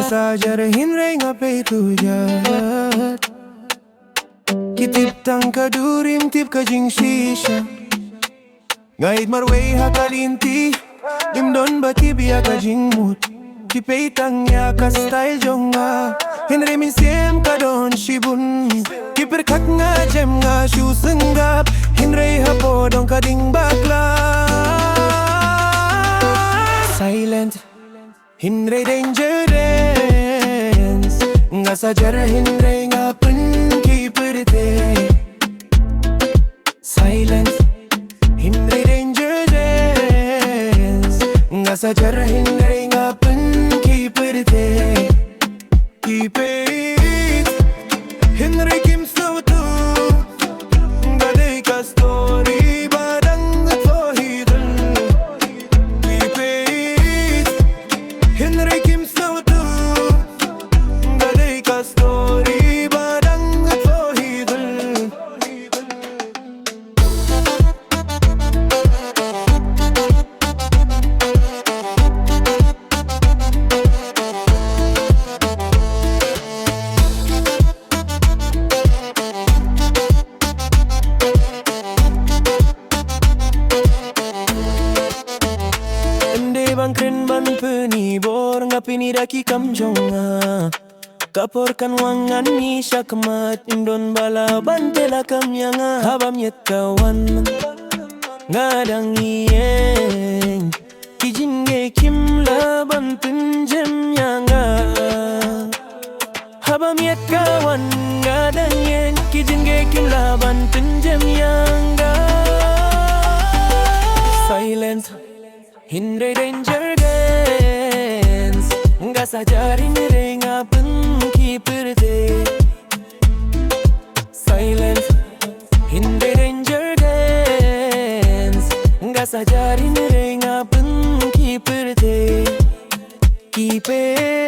saja hinre ngapai tujat. Kitip tang kadurim tip kajing shisha. Ngait marway hakalinti imdon baki biya kajing mut. Kipay tang ya ka style jonga. Hinre min siem kadon shibun. Kiperkat nga jem nga shu senggap. Hinre hapo dong kading bakla. Silent Hinre danger dance. Nga sajar hinre nga pun kiperte. Silent Hinre danger dance. Nga sajar hinre nga pun kiperte. Keep it Hinre kim sautu. Gade ka story badang to hidden. Keep it Hinre kim sautu. Gade ka story badang to hidden. Bangkren ban penibor ngapini daki kamjonga. Kaporkan wangan ni syakmat indon bala bantela kamyanga. Habam yet kawan ngadang iyeng kijinge kim laban tunjem yanga. Habam yet kawan ngadang iyeng kijinge kim laban tunjem yanga. Silence Hinre danger dance. Nga sajar hinre nga pun kiperte. Silence Hinre danger dance. Nga sajar hinre nga pun kiperte. Keep it